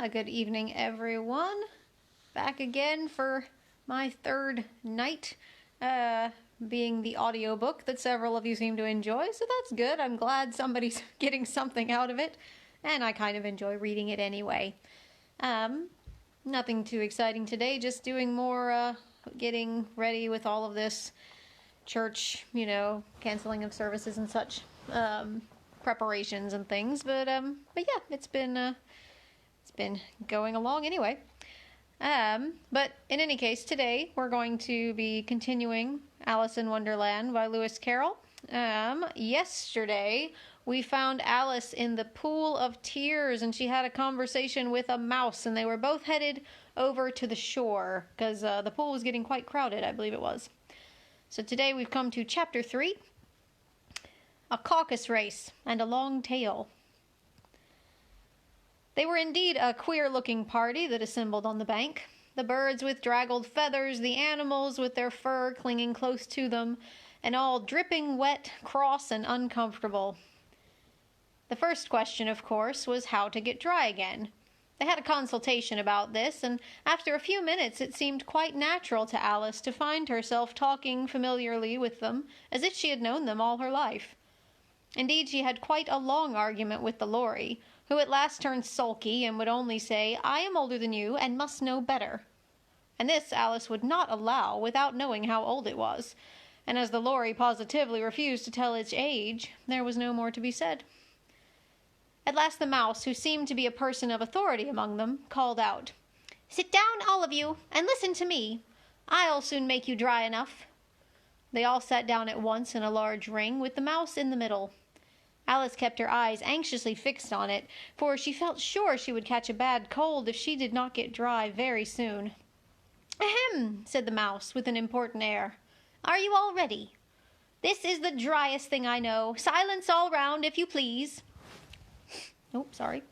Good evening, everyone. Back again for my third night, being the audiobook that several of you seem to enjoy, so that's good. I'm glad somebody's getting something out of it, and I kind of enjoy reading it anyway. Nothing too exciting today, just doing more, getting ready with all of this church, canceling of services and such, preparations and things, but yeah, it's been going along anyway. But in any case, today we're going to be continuing Alice in Wonderland by Lewis Carroll. Yesterday we found Alice in the pool of tears, and she had a conversation with a mouse, and they were both headed over to the shore because the pool was getting quite crowded, I believe it was. So today we've come to chapter 3, a caucus race and a long tail. They were indeed a queer-looking party that assembled on the bank. The birds with draggled feathers, the animals with their fur clinging close to them, and all dripping wet, cross, and uncomfortable. The first question, of course, was how to get dry again. They had a consultation about this, and after a few minutes it seemed quite natural to Alice to find herself talking familiarly with them, as if she had known them all her life. Indeed, she had quite a long argument with the Lory, who at last turned sulky and would only say, "I am older than you and must know better." And this Alice would not allow without knowing how old it was, and as the Lory positively refused to tell its age, there was no more to be said. At last the mouse, who seemed to be a person of authority among them, called out, "Sit down, all of you, and listen to me. I'll soon make you dry enough." They all sat down at once in a large ring, with the mouse in the middle. Alice kept her eyes anxiously fixed on it, for she felt sure she would catch a bad cold if she did not get dry very soon. "Ahem," said the mouse, with an important air. "Are you all ready? This is the driest thing I know. Silence all round, if you please." Oh, sorry.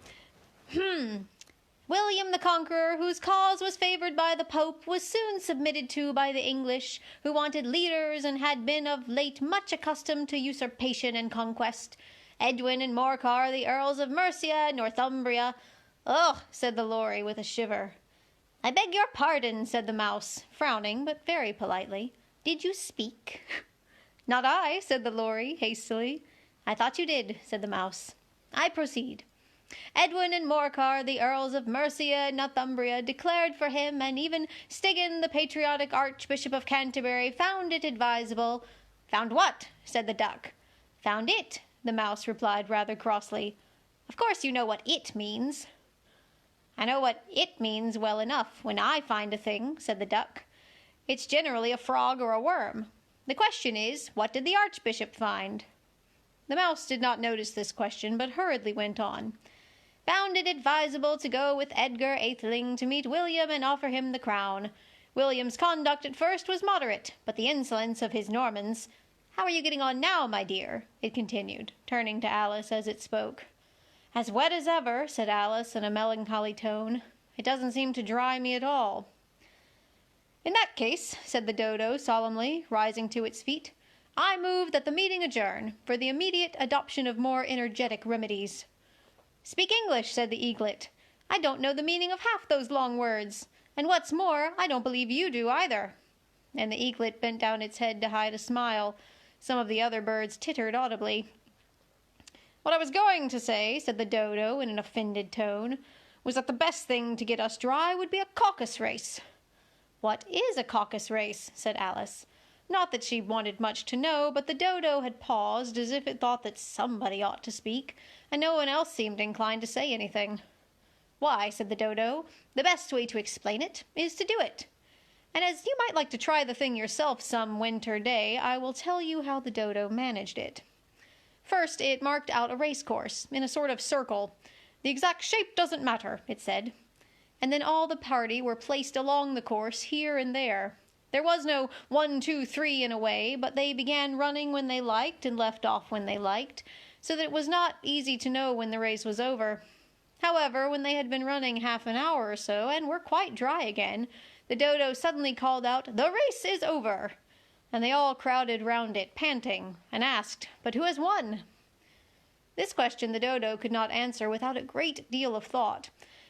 "William the Conqueror, whose cause was favored by the Pope, was soon submitted to by the English, who wanted leaders and had been of late much accustomed to usurpation and conquest. Edwin and Morcar, the Earls of Mercia and Northumbria—" "Ugh," said the Lory with a shiver. "I beg your pardon," said the mouse, frowning, but very politely. "Did you speak?" "Not I," said the Lory, hastily. "I thought you did," said the mouse. "I proceed. Edwin and Morcar, the Earls of Mercia and Northumbria, declared for him, and even Stigand, the patriotic Archbishop of Canterbury, found it advisable—" "Found what?" said the duck. "Found it," the mouse replied rather crossly. "Of course you know what it means." "I know what it means well enough when I find a thing," said the duck. "It's generally a frog or a worm. The question is, what did the Archbishop find?" The mouse did not notice this question, but hurriedly went on. "Found it advisable to go with Edgar Atheling to meet William and offer him the crown. William's conduct at first was moderate, but the insolence of his Normans— How are you getting on now, my dear?" it continued, turning to Alice as it spoke. "As wet as ever," said Alice in a melancholy tone. "It doesn't seem to dry me at all." "In that case," said the dodo solemnly, rising to its feet, "I move that the meeting adjourn, for the immediate adoption of more energetic remedies." "Speak English," said the eaglet. "I don't know the meaning of half those long words, and what's more, I don't believe you do either." And the eaglet bent down its head to hide a smile. Some of the other birds tittered audibly. "What I was going to say," said the dodo in an offended tone, "was that the best thing to get us dry would be a caucus race." "What is a caucus race?" said Alice. Not that she wanted much to know, but the dodo had paused as if it thought that somebody ought to speak, and no one else seemed inclined to say anything. "Why," said the dodo, "the best way to explain it is to do it. And as you might like to try the thing yourself some winter day, I will tell you how the dodo managed it. First, it marked out a race course, in a sort of circle. The exact shape doesn't matter, it said. And then all the party were placed along the course, here and there. There was no 1, 2, 3 and away, but they began running when they liked and left off when they liked, so that it was not easy to know when the race was over. However, when they had been running half an hour or so, and were quite dry again, the dodo suddenly called out, 'The race is over!' And they all crowded round it, panting, and asked, 'But who has won?' This question the dodo could not answer without a great deal of thought,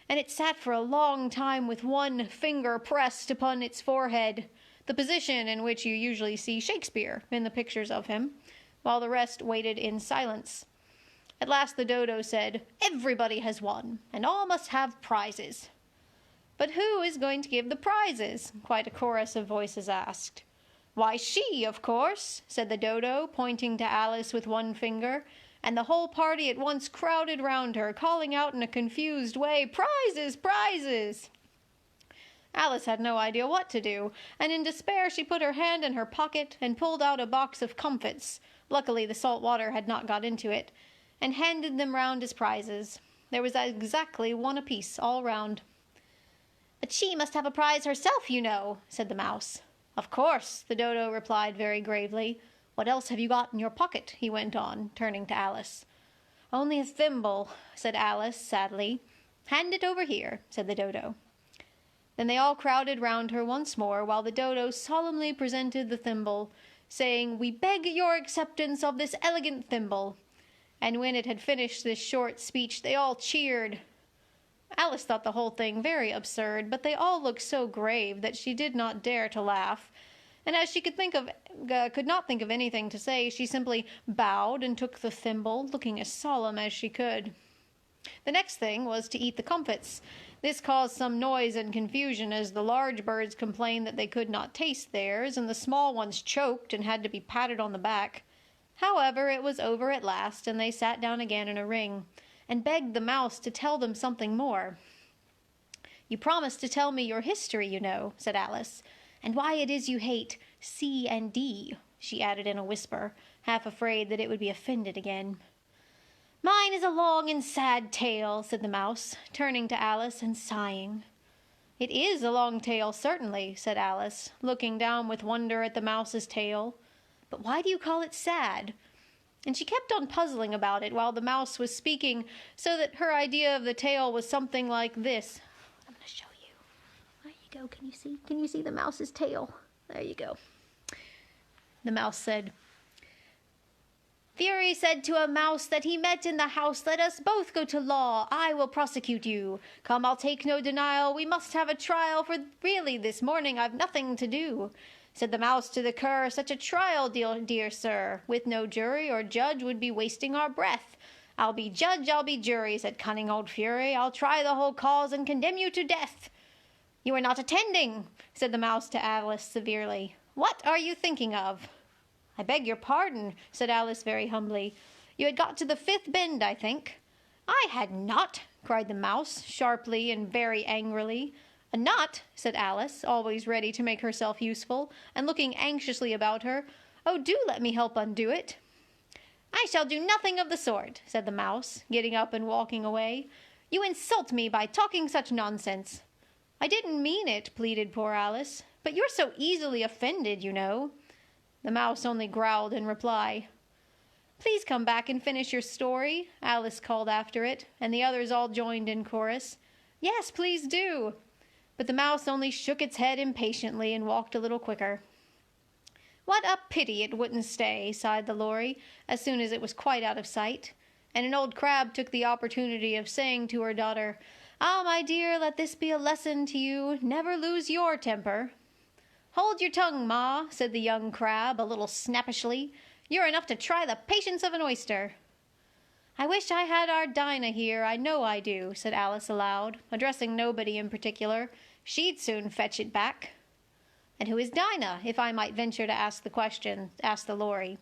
and it sat for a long time with one finger pressed upon its forehead, the position in which you usually see Shakespeare in the pictures of him, while the rest waited in silence. At last the dodo said, "Everybody has won, and all must have prizes." "But who is going to give the prizes?" quite a chorus of voices asked. "Why, she, of course," said the dodo, pointing to Alice with one finger, and the whole party at once crowded round her, calling out in a confused way, "Prizes! Prizes!" Alice had no idea what to do, and in despair she put her hand in her pocket and pulled out a box of comfits, luckily the salt water had not got into it, and handed them round as prizes. There was exactly one apiece all round. "But she must have a prize herself, you know," said the mouse. "Of course," the dodo replied very gravely. "What else have you got in your pocket?" he went on, turning to Alice. "Only a thimble," said Alice sadly. "Hand it over here," said the dodo. Then they all crowded round her once more, while the dodo solemnly presented the thimble, saying, "We beg your acceptance of this elegant thimble." And when it had finished this short speech, they all cheered. Alice thought the whole thing very absurd, but they all looked so grave that she did not dare to laugh, and as she could not think of anything to say, she simply bowed and took the thimble, looking as solemn as she could. The next thing was to eat the comfits. This caused some noise and confusion, as the large birds complained that they could not taste theirs, and the small ones choked and had to be patted on the back. However, it was over at last, and they sat down again in a ring, and begged the mouse to tell them something more. "You promised to tell me your history, you know," said Alice, "and why it is you hate C and D," she added in a whisper, half afraid that it would be offended again. "Mine is a long and sad tale," said the mouse, turning to Alice and sighing. "It is a long tale, certainly," said Alice, looking down with wonder at the mouse's tail. "But why do you call it sad?" And she kept on puzzling about it while the mouse was speaking, so that her idea of the tale was something like this. I'm going to show you. There you go. Can you see? Can you see the mouse's tail? There you go. The mouse said, "Fury said to a mouse that he met in the house, 'Let us both go to law. I will prosecute you. Come, I'll take no denial. We must have a trial, for really this morning I've nothing to do.' Said the mouse to the cur, 'Such a trial, dear sir, with no jury or judge would be wasting our breath.' 'I'll be judge, I'll be jury,' said cunning old Fury. 'I'll try the whole cause and condemn you to death.' 'You are not attending,' said the mouse to Alice severely. 'What are you thinking of?' 'I beg your pardon,' said Alice very humbly. 'You had got to the fifth bend, I think.' 'I had not,' cried the mouse, sharply and very angrily. 'Not?' said Alice, always ready to make herself useful, and looking anxiously about her. 'Oh, do let me help undo it.' 'I shall do nothing of the sort,' said the mouse, getting up and walking away. 'You insult me by talking such nonsense.' 'I didn't mean it,' pleaded poor Alice. 'But you're so easily offended, you know.' The mouse only growled in reply. 'Please come back and finish your story,' Alice called after it, and the others all joined in chorus. 'Yes, please do.' But the mouse only shook its head impatiently and walked a little quicker. 'What a pity it wouldn't stay,' sighed the lory, as soon as it was quite out of sight, and an old crab took the opportunity of saying to her daughter, 'Ah, my dear, let this be a lesson to you. Never lose your temper.' 'Hold your tongue, Ma,' said the young crab, a little snappishly. 'You're enough to try the patience of an oyster.' 'I wish I had our Dinah here, I know I do,' said Alice aloud, addressing nobody in particular. 'She'd soon fetch it back.' 'And who is Dinah, if I might venture to ask the question?' asked the lory.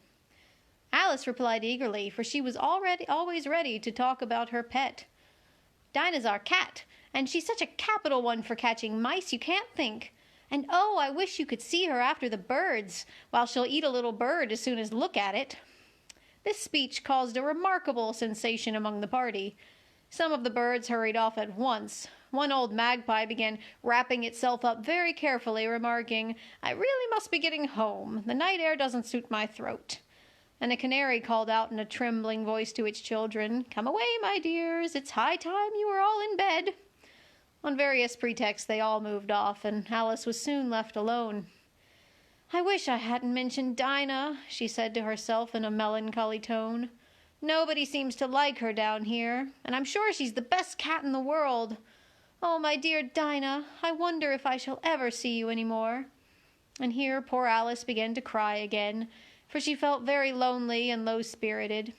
Alice replied eagerly, for she was always ready to talk about her pet. 'Dinah's our cat, and she's such a capital one for catching mice you can't think. And oh, I wish you could see her after the birds, while she'll eat a little bird as soon as look at it.' This speech caused a remarkable sensation among the party. Some of the birds hurried off at once. One old magpie began wrapping itself up very carefully, remarking, 'I really must be getting home. The night air doesn't suit my throat.' And a canary called out in a trembling voice to its children, 'Come away, my dears. It's high time you were all in bed.' On various pretexts they all moved off, and Alice was soon left alone. 'I wish I hadn't mentioned Dinah,' she said to herself in a melancholy tone. 'Nobody seems to like her down here, and I'm sure she's the best cat in the world. Oh, my dear Dinah, I wonder if I shall ever see you any more." And here poor Alice began to cry again, for she felt very lonely and low-spirited.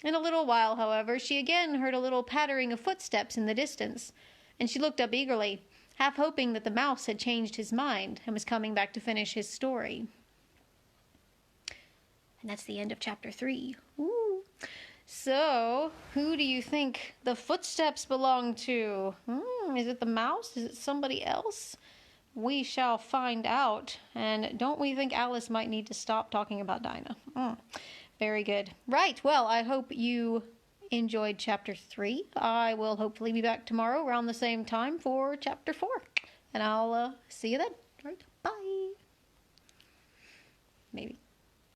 In a little while, however, she again heard a little pattering of footsteps in the distance, and she looked up eagerly, half hoping that the mouse had changed his mind and was coming back to finish his story. And that's the end of chapter 3. Ooh. So, who do you think the footsteps belong to? Is it the mouse? Is it somebody else? We shall find out. And don't we think Alice might need to stop talking about Dinah? Very good. Right, well, I hope you enjoyed chapter 3. I will hopefully be back tomorrow around the same time for chapter 4. And I'll see you then. All right, bye. Maybe.